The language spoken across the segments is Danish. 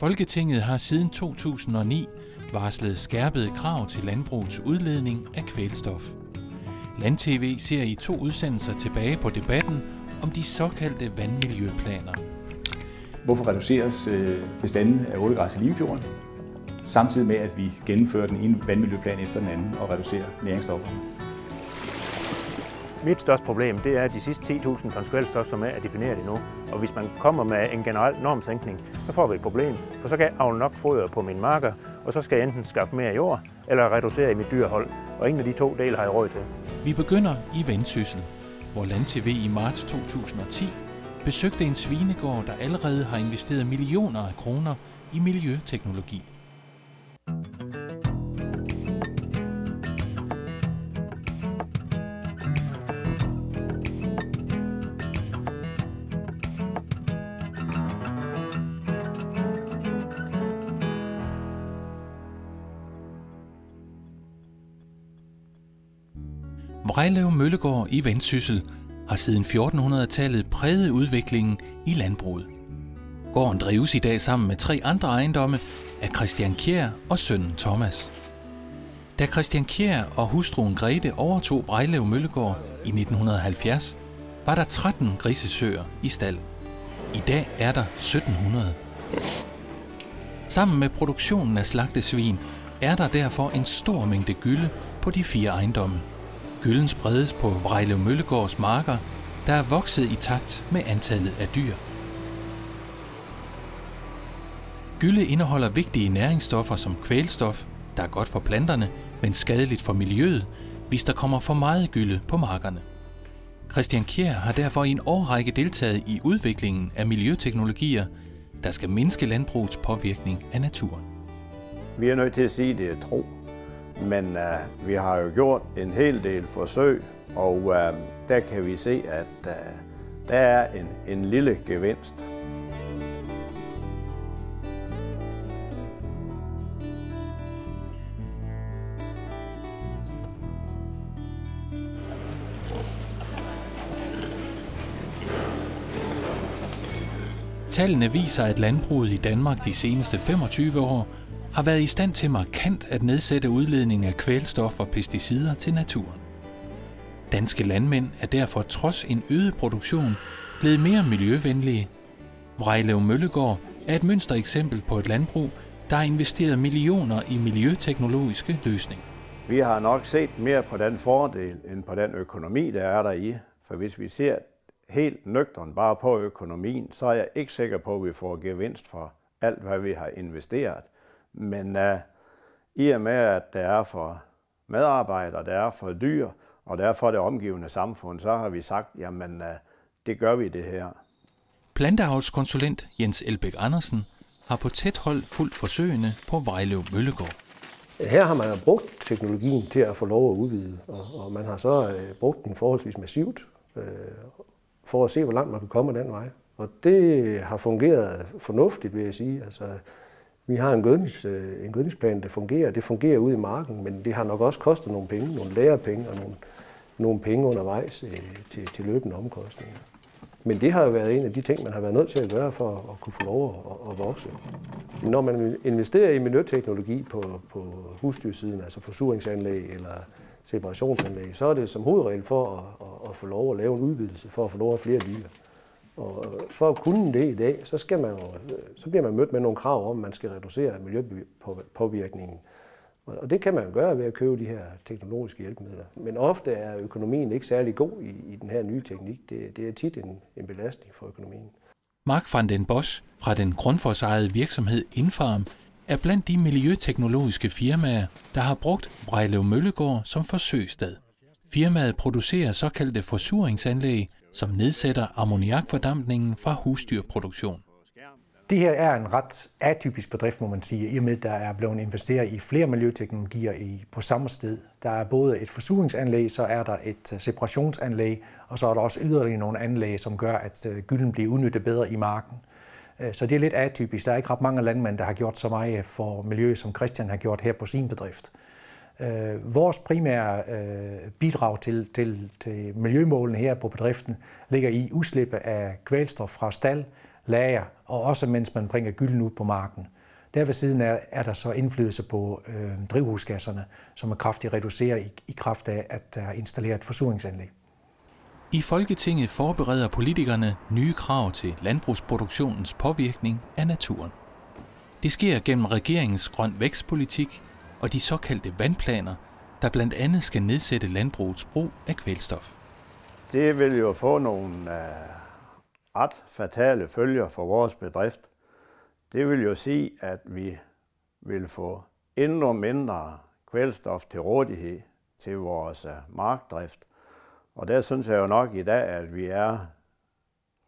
Folketinget har siden 2009 varslet skærpede krav til landbrugets udledning af kvælstof. Land-TV ser i 2 udsendelser tilbage på debatten om de såkaldte vandmiljøplaner. Hvorfor reduceres bestanden af ålegræs i Limfjorden, samtidig med at vi gennemfører den ene vandmiljøplan efter den anden og reducerer næringsstofferne? Mit største problem det er de sidste 10.000 tons kvælstof, som er defineret endnu. Og hvis man kommer med en generel normsænkning, så får vi et problem. For så kan jeg avle nok foder på mine marker, og så skal jeg enten skaffe mere jord eller reducere i mit dyrehold. Og ingen af de 2 dele har jeg råd til. Vi begynder i Vendsyssel, hvor Land-TV i marts 2010 besøgte en svinegård, der allerede har investeret millioner af kroner i miljøteknologi. Vrejlev Møllegård i Vendsyssel har siden 1400-tallet præget udviklingen i landbruget. Gården drives i dag sammen med 3 andre ejendomme af Christian Kjær og sønnen Thomas. Da Christian Kjær og hustruen Grete overtog Vrejlev Møllegård i 1970, var der 13 grisesøer i stald. I dag er der 1700. Sammen med produktionen af slagtesvin er der derfor en stor mængde gylde på de 4 ejendomme. Gylden spredes på Vrejlev Møllegårds marker, der er vokset i takt med antallet af dyr. Gylde indeholder vigtige næringsstoffer som kvælstof, der er godt for planterne, men skadeligt for miljøet, hvis der kommer for meget gylde på markerne. Christian Kjær har derfor i en årrække deltaget i udviklingen af miljøteknologier, der skal mindske landbrugets påvirkning af naturen. Vi er nødt til at sige, at det er tro. Men vi har jo gjort en hel del forsøg, og der kan vi se, at der er en lille gevinst. Tallene viser, at landbruget i Danmark de seneste 25 år har været i stand til markant at nedsætte udledningen af kvælstof og pesticider til naturen. Danske landmænd er derfor trods en øget produktion blevet mere miljøvenlige. Vrejlev Møllegård er et mønstereksempel på et landbrug, der har investeret millioner i miljøteknologiske løsninger. Vi har nok set mere på den fordel end på den økonomi, der er der i. For hvis vi ser helt nøgtern bare på økonomien, så er jeg ikke sikker på, at vi får gevinst for alt, hvad vi har investeret. Men i og med, at det er for medarbejdere, det er for dyr, og det er for det omgivende samfund, så har vi sagt, jamen det gør vi det her. Planteavlskonsulent Jens Elbæk Andersen har på tæt hold fulgt forsøgene på Vrejlev Møllegård. Her har man brugt teknologien til at få lov at udvide, og man har så brugt den forholdsvis massivt for at se, hvor langt man kan komme den vej. Og det har fungeret fornuftigt, vil jeg sige. Altså, vi har en gødningsplan, der fungerer. Det fungerer ude i marken, men det har nok også kostet nogle penge, nogle lærepenge og nogle penge undervejs til løbende omkostninger. Men det har jo været en af de ting, man har været nødt til at gøre for at kunne få lov at vokse. Når man investerer i miljøteknologi på husdyrsiden, altså forsuringsanlæg eller separationsanlæg, så er det som hovedregel for at få lov at lave en udvidelse, for at få lov at flere dyr. Og for at kunne det i dag, så bliver man mødt med nogle krav om, at man skal reducere miljøpåvirkningen. Og det kan man jo gøre ved at købe de her teknologiske hjælpemidler. Men ofte er økonomien ikke særlig god i den her nye teknik. Det er tit en belastning for økonomien. Mark van den Bosch fra den grundforsejede virksomhed Infarm er blandt de miljøteknologiske firmaer, der har brugt Vrejlev Møllegård som forsøgssted. Firmaet producerer såkaldte forsuringsanlæg, som nedsætter ammoniakfordampningen fra husdyrproduktion. Det her er en ret atypisk bedrift, må man sige, i og med, at der er blevet investeret i flere miljøteknologier på samme sted. Der er både et forsuringsanlæg, så er der et separationsanlæg, og så er der også yderligere nogle anlæg, som gør, at gylden bliver udnyttet bedre i marken. Så det er lidt atypisk. Der er ikke ret mange landmænd, der har gjort så meget for miljøet, som Christian har gjort her på sin bedrift. Vores primære bidrag til miljømålene her på bedriften ligger i udslippe af kvælstof fra stald, lager, og også mens man bringer gylden ud på marken. Der ved siden er der så indflydelse på drivhusgasserne, som er kraftigt reduceret i kraft af, at der er installeret et forsuringsanlæg. I Folketinget forbereder politikerne nye krav til landbrugsproduktionens påvirkning af naturen. Det sker gennem regeringens grøn vækstpolitik og de såkaldte vandplaner, der blandt andet skal nedsætte landbrugets brug af kvælstof. Det vil jo få nogle ret fatale følger for vores bedrift. Det vil jo sige, at vi vil få endnu mindre kvælstof til rådighed til vores markdrift. Og der synes jeg jo nok i dag, at vi er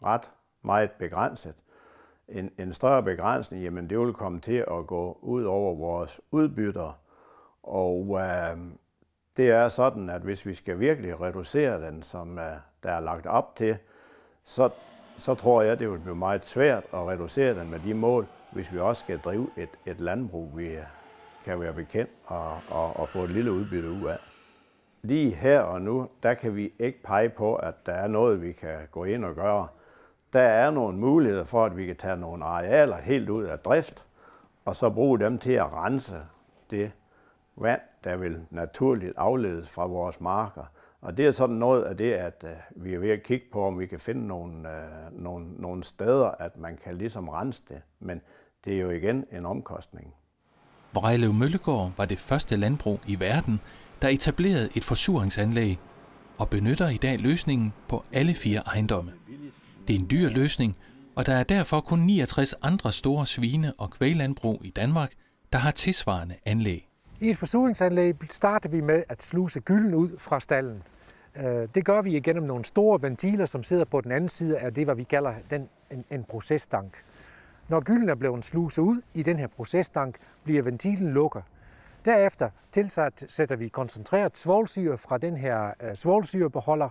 ret meget begrænset. En større begrænsning, jamen det vil komme til at gå ud over vores udbytter. Og det er sådan, at hvis vi skal virkelig reducere den, som der er lagt op til, så tror jeg, det vil blive meget svært at reducere den med de mål, hvis vi også skal drive et landbrug, vi kan være bekendt og få et lille udbytte ud af. Lige her og nu, der kan vi ikke pege på, at der er noget, vi kan gå ind og gøre. Der er nogle muligheder for, at vi kan tage nogle arealer helt ud af drift, og så bruge dem til at rense det vand, der vil naturligt afledes fra vores marker. Og det er sådan noget af det, at vi er ved at kigge på, om vi kan finde nogle steder, at man kan ligesom rense det. Men det er jo igen en omkostning. Vrejlev Møllegård var det første landbrug i verden, der etablerede et forsuringsanlæg og benytter i dag løsningen på alle 4 ejendomme. Det er en dyr løsning, og der er derfor kun 69 andre store svine- og kvæglandbrug i Danmark, der har tilsvarende anlæg. I et forsuringsanlæg starter vi med at sluse gylden ud fra stalden. Det gør vi igennem nogle store ventiler, som sidder på den anden side af det, hvad vi kalder en processtank. Når gylden er blevet sluset ud i den her processtank, bliver ventilen lukket. Derefter sætter vi koncentreret svovlsyre fra den her svovlsyrebeholder,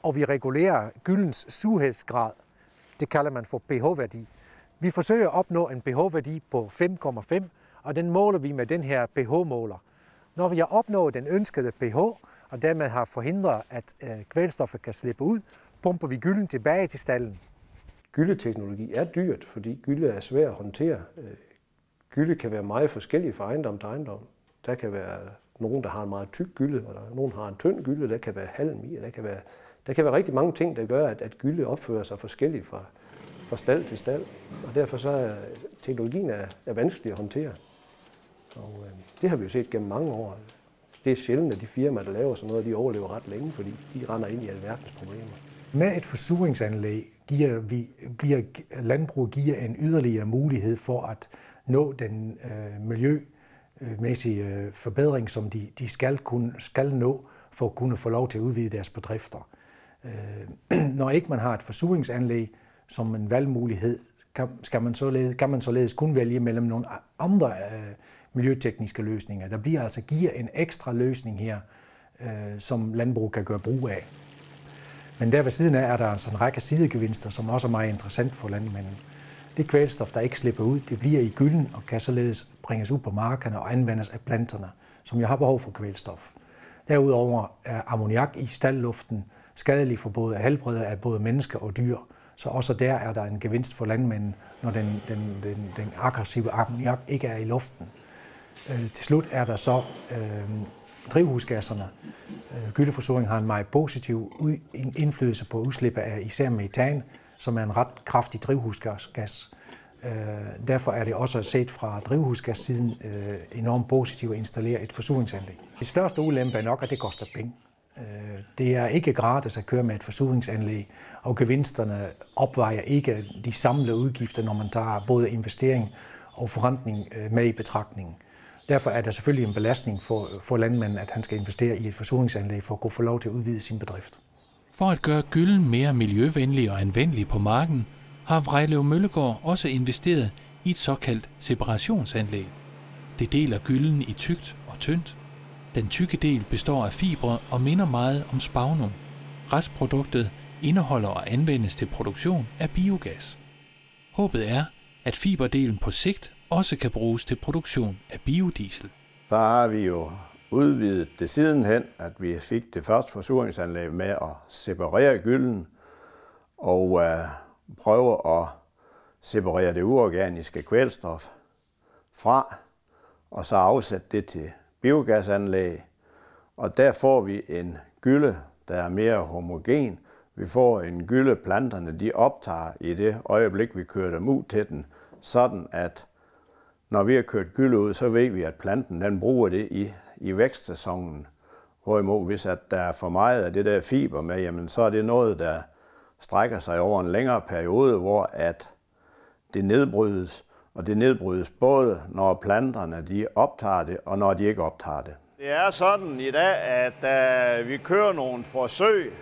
og vi regulerer gyldens surhedsgrad. Det kalder man for pH-værdi. Vi forsøger at opnå en pH-værdi på 5,5, og den måler vi med den her pH-måler. Når vi har opnået den ønskede pH, og dermed har forhindret, at kvælstoffet kan slippe ud, pumper vi gylden tilbage til stalden. Gyldeteknologi er dyrt, fordi gylde er svært at håndtere. Gylde kan være meget forskellige fra ejendom til ejendom. Der kan være nogen, der har en meget tyk gylde, og nogen har en tynd gylde, der kan være halm i, der kan være rigtig mange ting, der gør, at gylde opfører sig forskelligt fra stald til stald. Og derfor så er teknologien er vanskelig at håndtere. Og det har vi jo set gennem mange år. Det er sjældent, at de firmaer, der laver sådan noget, de overlever ret længe, fordi de render ind i alverdens problemer. Med et forsuringsanlæg landbruget giver en yderligere mulighed for at nå den miljømæssige forbedring, som de skal nå for at kunne få lov til at udvide deres bedrifter. Når ikke man har et forsuringsanlæg som en valgmulighed, kan man således kun vælge mellem nogle andre miljøtekniske løsninger. Der bliver altså giver en ekstra løsning her, som landbrug kan gøre brug af. Men der ved siden af er der altså en række sidegevinster, som også er meget interessant for landmændene. Det kvælstof, der ikke slipper ud, det bliver i gylden og kan således bringes ud på markerne og anvendes af planterne, som jo har behov for kvælstof. Derudover er ammoniak i staldluften skadelig for både helbredet af både mennesker og dyr, så også der er der en gevinst for landmændene, når den aggressive ammoniak ikke er i luften. Til slut er der så drivhusgasserne. Gyldeforsuring har en meget positiv indflydelse på udslip af især metan, som er en ret kraftig drivhusgas. Derfor er det også set fra drivhusgassiden enormt positivt at installere et forsuringsanlæg. Det største ulempe er nok, at det koster penge. Det er ikke gratis at køre med et forsuringsanlæg, og gevinsterne opvejer ikke de samlede udgifter, når man tager både investering og forrentning med i betragtning. Derfor er det selvfølgelig en belastning for landmanden, at han skal investere i et forsuringsanlæg for at kunne få lov til at udvide sin bedrift. For at gøre gylden mere miljøvenlig og anvendelig på marken, har Vrejlev Møllegård også investeret i et såkaldt separationsanlæg. Det deler gylden i tykt og tyndt. Den tykke del består af fibre og minder meget om spagnum. Restproduktet indeholder og anvendes til produktion af biogas. Håbet er, at fiberdelen på sigt også kan bruges til produktion af biodiesel. Så har vi jo udvidet det sidenhen, at vi fik det første forsuringsanlæg med at separere gylden og prøve separere det uorganiske kvælstof fra, og så afsætte det til biogasanlæg. Og der får vi en gylde, der er mere homogen. Vi får en gylde, planterne de optager i det øjeblik, vi kører dem ud til den, sådan at når vi har kørt gylde ud, så ved vi, at planten den bruger det i vækstsæsonen. Hvorimod, hvis at der er for meget af det der fiber med, jamen, så er det noget, der strækker sig over en længere periode, hvor at det nedbrydes. Og det nedbrydes både, når planterne de optager det, og når de ikke optager det. Det er sådan i dag, at vi kører nogle forsøg.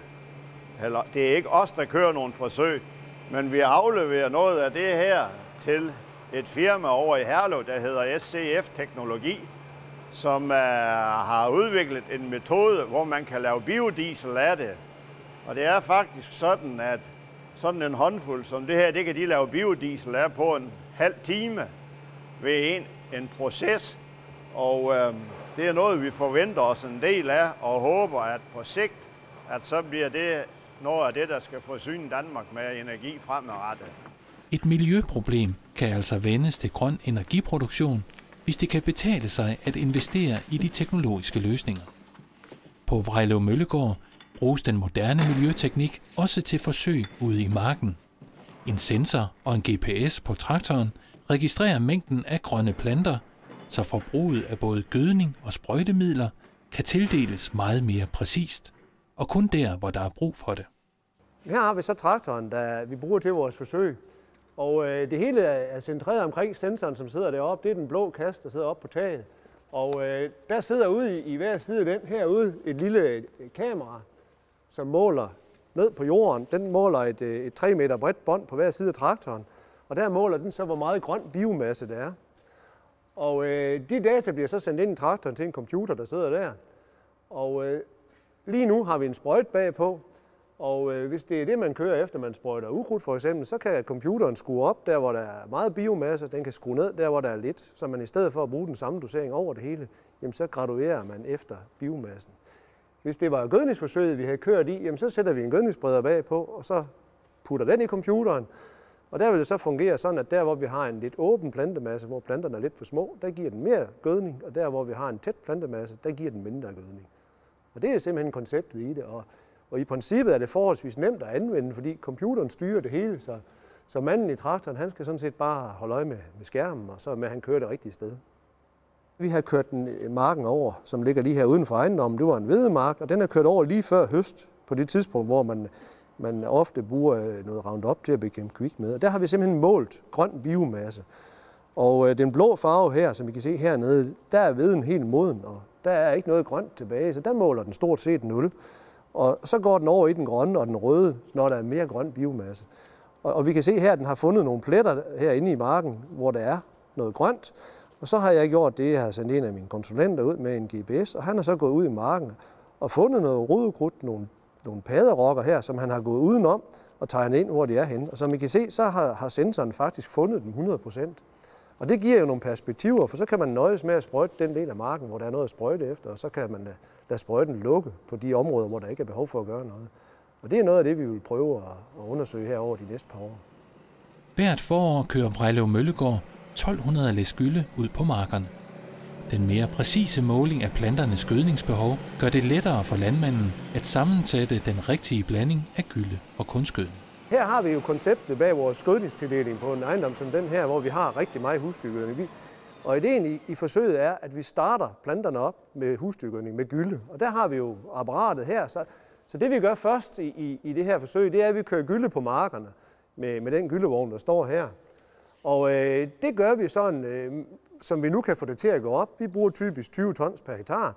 Eller, det er ikke os, der kører nogle forsøg, men vi afleverer noget af det her til et firma over i Herlev, der hedder SCF Teknologi, som har udviklet en metode, hvor man kan lave biodiesel af det. Og det er faktisk sådan, at sådan en håndfuld som det her, det kan de lave biodiesel af på en halv time ved en proces. Og det er noget, vi forventer os en del af, og håber, at på sigt, at så bliver det noget af det, der skal forsyne Danmark med energi fremadrettet. Et miljøproblem kan altså vendes til grøn energiproduktion, hvis det kan betale sig at investere i de teknologiske løsninger. På Vrejlev Møllegård bruges den moderne miljøteknik også til forsøg ude i marken. En sensor og en GPS på traktoren registrerer mængden af grønne planter, så forbruget af både gødning og sprøjtemidler kan tildeles meget mere præcist, og kun der, hvor der er brug for det. Her har vi så traktoren, der vi bruger til vores forsøg. Og det hele er centreret omkring sensoren, som sidder deroppe. Det er den blå kasse, der sidder oppe på taget. Og der sidder ude i hver side af den herude et lille kamera, som måler ned på jorden. Den måler et 3 meter bredt bånd på hver side af traktoren. Og der måler den så, hvor meget grøn biomasse der er. Og de data bliver så sendt ind i traktoren til en computer, der sidder der. Og lige nu har vi en sprøjt bagpå. Og hvis det er det, man kører efter, man sprøjter ukrudt for eksempel, så kan computeren skrue op der, hvor der er meget biomasse. Den kan skrue ned der, hvor der er lidt. Så man i stedet for at bruge den samme dosering over det hele, jamen så graduerer man efter biomassen. Hvis det var gødningsforsøget, vi havde kørt i, jamen så sætter vi en gødningsspreder bagpå, og så putter den i computeren. Og der vil det så fungere sådan, at der, hvor vi har en lidt åben plantemasse, hvor planterne er lidt for små, der giver den mere gødning, og der, hvor vi har en tæt plantemasse, der giver den mindre gødning. Og det er simpelthen konceptet i det. Og i princippet er det forholdsvis nemt at anvende, fordi computeren styrer det hele, så manden i traktoren, han skal sådan set bare holde øje med skærmen, og så med, at han kører det rigtige sted. Vi har kørt marken over, som ligger lige her uden for ejendommen. Det var en hvedemark, og den er kørt over lige før høst, på det tidspunkt, hvor man ofte bruger noget Roundup til at bekæmpe kvik med. Og der har vi simpelthen målt grøn biomasse. Og den blå farve her, som I kan se hernede, der er hveden helt moden, og der er ikke noget grønt tilbage, så der måler den stort set 0. Og så går den over i den grønne og den røde, når der er mere grøn biomasse. Og vi kan se her, at den har fundet nogle pletter herinde i marken, hvor der er noget grønt. Og så har jeg gjort det, jeg har sendt en af mine konsulenter ud med en GPS, og han har så gået ud i marken og fundet noget rodekrudt, nogle padderokker her, som han har gået udenom og tegnet ind, hvor de er henne. Og som I kan se, så har sensoren faktisk fundet dem 100%. Og det giver jo nogle perspektiver, for så kan man nøjes med at sprøjte den del af marken, hvor der er noget at sprøjte efter, og så kan man lade sprøjten lukke på de områder, hvor der ikke er behov for at gøre noget. Og det er noget af det, vi vil prøve at undersøge her over de næste par år. Hvert forår kører Vrejlev Møllegård 1200 læs gylde ud på markerne. Den mere præcise måling af planternes gødningsbehov gør det lettere for landmanden at sammensætte den rigtige blanding af gylde og kunstgødning. Her har vi jo konceptet bag vores gødningstildeling på en ejendom som den her, hvor vi har rigtig meget husdyrgødning. Og ideen i forsøget er, at vi starter planterne op med husdyrgødning, med gylde. Og der har vi jo apparatet her. Så det vi gør først i det her forsøg, det er, at vi kører gylde på markerne med den gyldevogn, der står her. Og det gør vi sådan, som vi nu kan få det til at gå op. Vi bruger typisk 20 tons per hektar.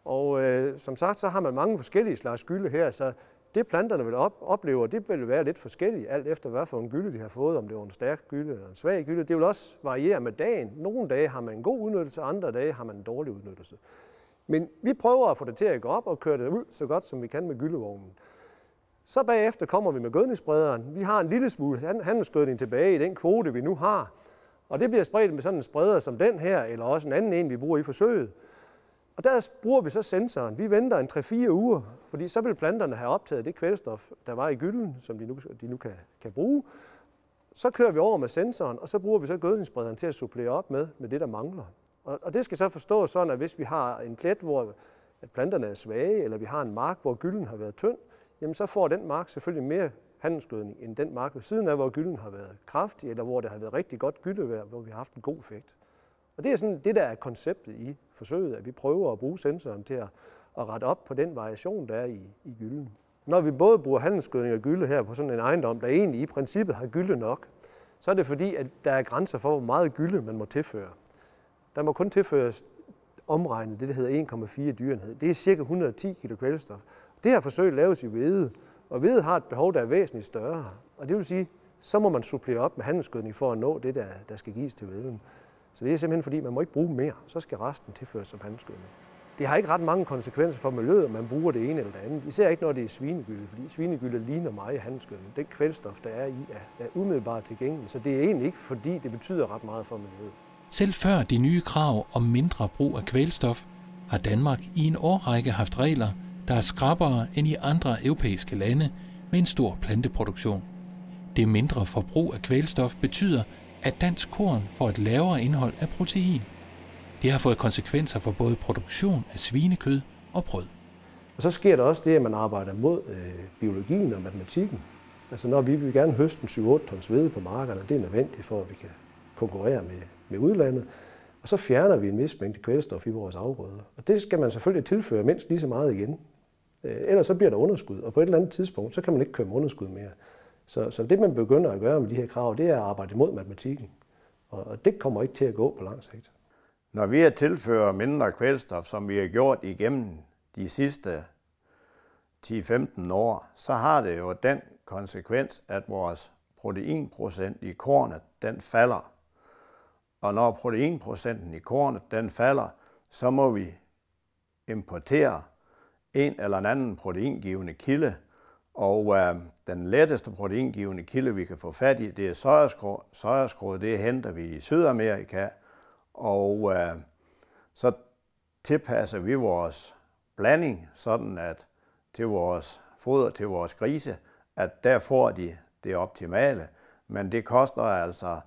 Og som sagt, så har man mange forskellige slags gylde her, så det planterne vil opleve, det vil være lidt forskelligt, alt efter hvad for en gylde de har fået, om det er en stærk gylde eller en svag gylde. Det vil også variere med dagen. Nogle dage har man en god udnyttelse, andre dage har man en dårlig udnyttelse. Men vi prøver at få det til at gå op og køre det ud så godt, som vi kan med gyldevognen. Så bagefter kommer vi med gødningssprederen. Vi har en lille smule handelsgødning tilbage i den kvote, vi nu har. Og det bliver spredt med sådan en spreder som den her, eller også en anden vi bruger i forsøget. Og der bruger vi så sensoren. Vi venter en 3-4 uger, fordi så vil planterne have optaget det kvælstof, der var i gylden, som de nu kan bruge. Så kører vi over med sensoren, og så bruger vi så gødningssprederen til at supplere op med det, der mangler. Og det skal så forstås sådan, at hvis vi har en plet, hvor at planterne er svage, eller vi har en mark, hvor gylden har været tynd, jamen så får den mark selvfølgelig mere handelsgødning end den mark ved siden af, hvor gylden har været kraftig, eller hvor der har været rigtig godt gyldevejr, hvor vi har haft en god effekt. Og det er sådan det, der er konceptet i forsøget, at vi prøver at bruge sensoren til at rette op på den variation, der er i gylden. Når vi både bruger handelsgødning og gylde her på sådan en ejendom, der egentlig i princippet har gylde nok, så er det fordi, at der er grænser for, hvor meget gylde man må tilføre. Der må kun tilføres omregnet det, der hedder 1,4 dyreenhed. Det er ca. 110 kg kvælstof. Det her forsøg laves i hvede, og hvede har et behov, der er væsentligt større. Og det vil sige, så må man supplere op med handelsgødning for at nå det, der skal gives til hveden. Så det er simpelthen fordi, man må ikke bruge mere, så skal resten tilføres som handelsgødning. Det har ikke ret mange konsekvenser for miljøet, at man bruger det ene eller det andet. Især ikke, når det er svinegylde, fordi svinegylde ligner meget handelsgødning. Den kvælstof, der er i, er umiddelbart tilgængelig, så det er egentlig ikke, fordi det betyder ret meget for miljøet. Selv før de nye krav om mindre brug af kvælstof, har Danmark i en årrække haft regler, der er skrappere end i andre europæiske lande med en stor planteproduktion. Det mindre forbrug af kvælstof betyder, at dansk korn får et lavere indhold af protein. Det har fået konsekvenser for både produktion af svinekød og brød. Og så sker der også det, at man arbejder mod biologien og matematikken. Altså når vi vil gerne høste 7-8 tons hvede på markerne, det er nødvendigt for, at vi kan konkurrere med udlandet. Og så fjerner vi en vis mængde kvælstof i vores afgrøder. Og det skal man selvfølgelig tilføre mindst lige så meget igen. Ellers så bliver der underskud, og på et eller andet tidspunkt, så kan man ikke køre med underskud mere. Så det, man begynder at gøre med de her krav, det er at arbejde imod matematikken. Og det kommer ikke til at gå på lang sigt. Når vi har tilført mindre kvælstof, som vi har gjort igennem de sidste 10-15 år, så har det jo den konsekvens, at vores proteinprocent i kornet, den falder. Og når proteinprocenten i kornet, den falder, så må vi importere en eller anden proteingivende kilde. Og den letteste proteingivende kilde, vi kan få fat i, det er sojaskroget. Sojaskroget, det henter vi i Sydamerika. Og så tilpasser vi vores blanding, sådan at til vores foder, til vores grise, at der får de det optimale. Men det koster altså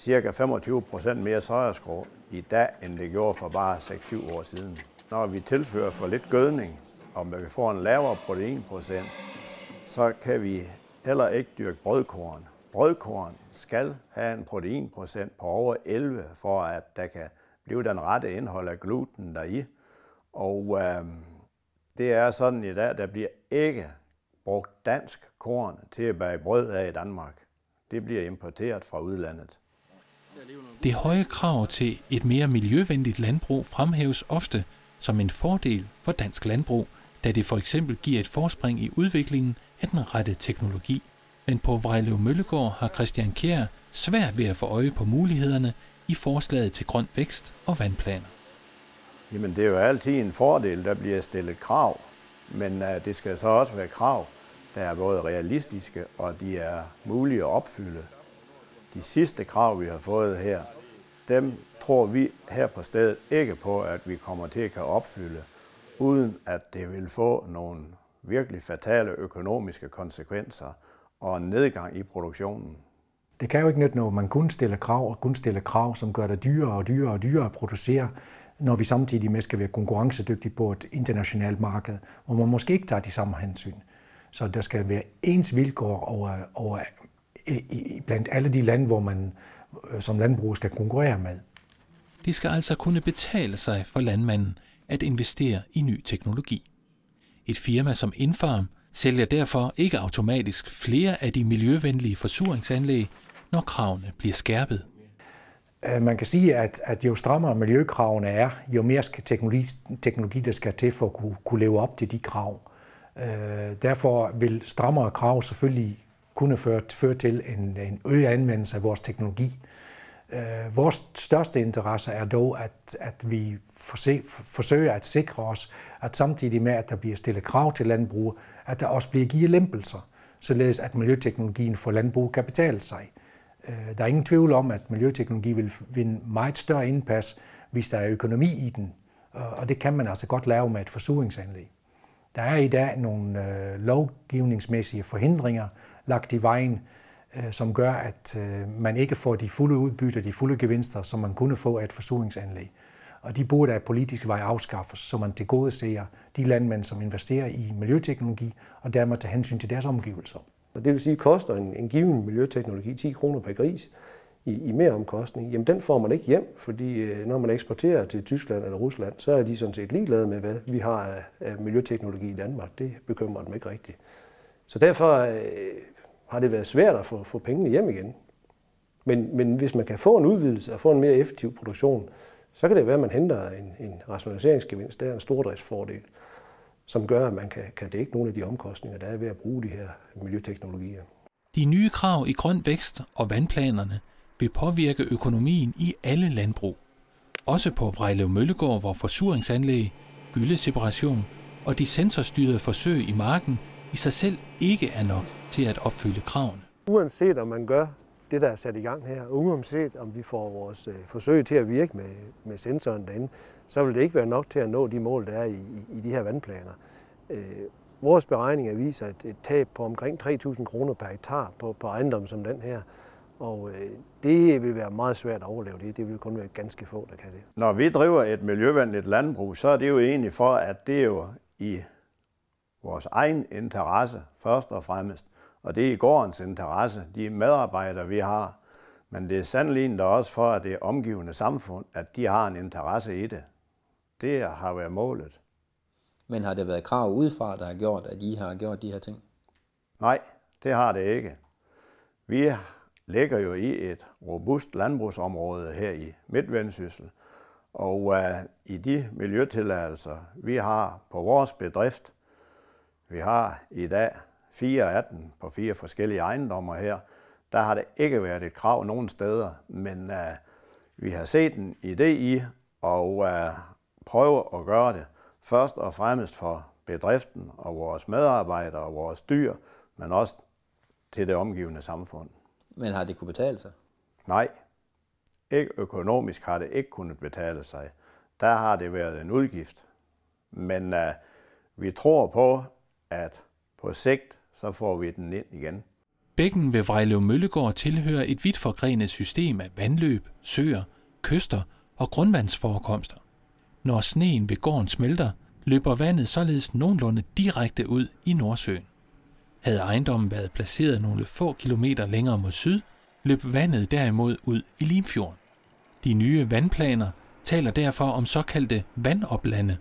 ca. 25% mere sojaskroget i dag, end det gjorde for bare 6-7 år siden. Når vi tilfører for lidt gødning, og vi får en lavere proteinprocent, så kan vi heller ikke dyrke brødkorn. Brødkorn skal have en proteinprocent på over 11, for at der kan blive den rette indhold af gluten deri. Og det er sådan i dag, der bliver ikke brugt dansk korn til at bage brød af i Danmark. Det bliver importeret fra udlandet. Det høje krav til et mere miljøvenligt landbrug fremhæves ofte som en fordel for dansk landbrug, da det for eksempel giver et forspring i udviklingen af den rette teknologi. Men på Vrejlev Møllegård har Christian Kjær svært ved at få øje på mulighederne i forslaget til grøn vækst og vandplaner. Jamen det er jo altid en fordel, der bliver stillet krav, men det skal så også være krav, der er både realistiske og de er mulige at opfylde. De sidste krav, vi har fået her, dem tror vi her på stedet ikke på, at vi kommer til at kan opfylde, uden at det vil få nogle virkelig fatale økonomiske konsekvenser og en nedgang i produktionen. Det kan jo ikke nytte noget, man kun stiller krav, som gør det dyrere og dyrere og dyrere at producere, når vi samtidig med skal være konkurrencedygtige på et internationalt marked, hvor man måske ikke tager de samme hensyn. Så der skal være ens vilkår over blandt alle de lande, hvor man som landbrug skal konkurrere med. Det skal altså kunne betale sig for landmanden at investere i ny teknologi. Et firma som Infarm sælger derfor ikke automatisk flere af de miljøvenlige forsuringsanlæg, når kravene bliver skærpet. Man kan sige, at jo strammere miljøkravene er, jo mere teknologi der skal til for at kunne leve op til de krav. Derfor vil strammere krav selvfølgelig kunne føre til en øget anvendelse af vores teknologi. Vores største interesse er dog, at vi forsøger at sikre os, at samtidig med, at der bliver stillet krav til landbrug, at der også bliver givet lempelser, således at miljøteknologien for landbrug kan betale sig. Der er ingen tvivl om, at miljøteknologi vil vinde meget større indpas, hvis der er økonomi i den, og det kan man altså godt lave med et forsuringsanlæg. Der er i dag nogle lovgivningsmæssige forhindringer lagt i vejen, som gør, at man ikke får de fulde udbytter, de fulde gevinster, som man kunne få af et forsuringsanlæg. Og de burde af politiske vej afskaffes, så man tilgodeser de landmænd, som investerer i miljøteknologi, og dermed tager hensyn til deres omgivelser. Og det vil sige, at koster en given miljøteknologi 10 kroner per gris i meromkostning, jamen den får man ikke hjem, fordi når man eksporterer til Tyskland eller Rusland, så er de sådan set ligeglade med, hvad vi har af miljøteknologi i Danmark. Det bekymrer dem ikke rigtigt. Så derfor har det været svært at få pengene hjem igen. Men hvis man kan få en udvidelse og få en mere effektiv produktion, så kan det være, at man henter en rationaliseringsgevinst, der er en stordriftsfordel, som gør, at man kan dække nogle af de omkostninger, der er ved at bruge de her miljøteknologier. De nye krav i grøn vækst og vandplanerne vil påvirke økonomien i alle landbrug. Også på Vrejlev Møllegård, hvor forsuringsanlæg, gylleseparation og de sensorstyrede forsøg i marken i sig selv ikke er nok til at opfylde kravene. Uanset om man gør det, der er sat i gang her, og uanset om vi får vores forsøg til at virke med sensoren derinde, så vil det ikke være nok til at nå de mål, der er i de her vandplaner. Vores beregninger viser et tab på omkring 3.000 kroner per hektar på ejendom som den her, og det vil være meget svært at overleve det. Det vil kun være ganske få, der kan det. Når vi driver et miljøvenligt landbrug, så er det jo egentlig for, at det er jo i vores egen interesse først og fremmest. Og det er i gårdens interesse, de medarbejdere, vi har. Men det er sandelig også for, at det er omgivende samfund, at de har en interesse i det. Det har været målet. Men har det været krav udefra, der har gjort, at I har gjort de her ting? Nej, det har det ikke. Vi ligger jo i et robust landbrugsområde her i Midt-Vendsyssel. Og i de miljøtilladelser, vi har på vores bedrift, vi har i dag 418 på 4 forskellige ejendommer her, der har det ikke været et krav nogen steder, men vi har set en idé i og prøve at gøre det først og fremmest for bedriften og vores medarbejdere og vores dyr, men også til det omgivende samfund. Men har det kunne betale sig? Nej, ikke økonomisk har det ikke kunnet betale sig. Der har det været en udgift. Men vi tror på, at på sigt så får vi den ind igen. Bækken ved Vrejlev Møllegård tilhører et vidt forgrenet system af vandløb, søer, kyster og grundvandsforekomster. Når sneen ved gården smelter, løber vandet således nogenlunde direkte ud i Nordsøen. Havde ejendommen været placeret nogle få kilometer længere mod syd, løb vandet derimod ud i Limfjorden. De nye vandplaner taler derfor om såkaldte vandoplande,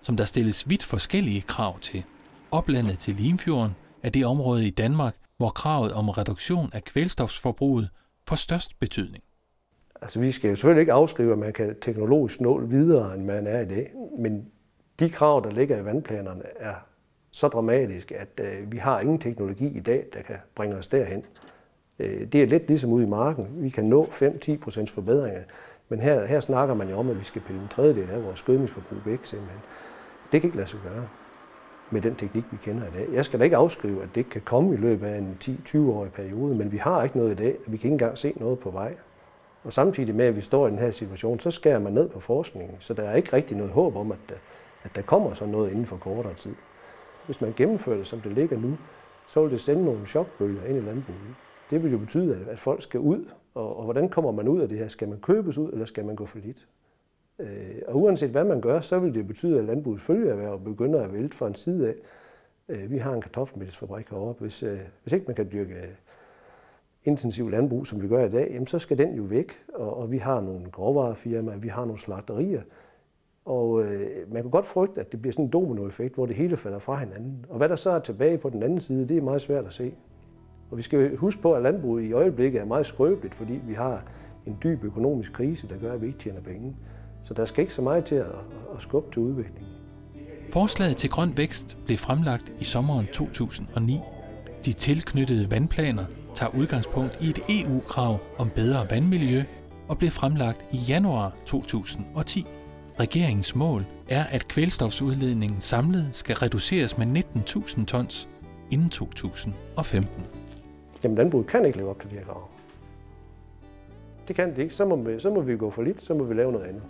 som der stilles vidt forskellige krav til. Oplandet til Limfjorden er det område i Danmark, hvor kravet om reduktion af kvælstofsforbruget får størst betydning. Altså vi skal jo selvfølgelig ikke afskrive, at man kan teknologisk nå videre, end man er i dag, men de krav, der ligger i vandplanerne, er så dramatiske, at vi har ingen teknologi i dag, der kan bringe os derhen. Det er lidt ligesom ude i marken. Vi kan nå 5-10% forbedringer, men her snakker man jo om, at vi skal pille en tredjedel af vores gødningsforbrug væk simpelthen. Det kan ikke lade sig gøre med den teknik, vi kender i dag. Jeg skal da ikke afskrive, at det ikke kan komme i løbet af en 10-20-årig periode, men vi har ikke noget i dag, og vi kan ikke engang se noget på vej. Og samtidig med, at vi står i den her situation, så skærer man ned på forskningen, så der er ikke rigtig noget håb om, at der kommer sådan noget inden for kortere tid. Hvis man gennemfører det, som det ligger nu, så vil det sende nogle chokbølger ind i landbruget. Det vil jo betyde, at folk skal ud, og hvordan kommer man ud af det her? Skal man købes ud, eller skal man gå for lidt? Og uanset hvad man gør, så vil det betyde, at landbrugets følgeerhverv begynder at vælte fra en side af. Vi har en kartoffelmælksfabrik heroppe. Hvis ikke man kan dyrke intensiv landbrug, som vi gør i dag, jamen så skal den jo væk. Og vi har nogle gråvarefirmaer, vi har nogle slagterier. Og man kan godt frygte, at det bliver sådan en dominoeffekt, hvor det hele falder fra hinanden. Og hvad der så er tilbage på den anden side, det er meget svært at se. Og vi skal huske på, at landbruget i øjeblikket er meget skrøbeligt, fordi vi har en dyb økonomisk krise, der gør, at vi ikke tjener penge. Så der skal ikke så meget til at skubbe til udviklingen. Forslaget til grøn vækst blev fremlagt i sommeren 2009. De tilknyttede vandplaner tager udgangspunkt i et EU-krav om bedre vandmiljø og blev fremlagt i januar 2010. Regeringens mål er, at kvælstofsudledningen samlet skal reduceres med 19.000 tons inden 2015. Jamen landbruget kan ikke leve op til de her krav. Det kan det ikke. Så må vi gå for lidt, så må vi lave noget andet.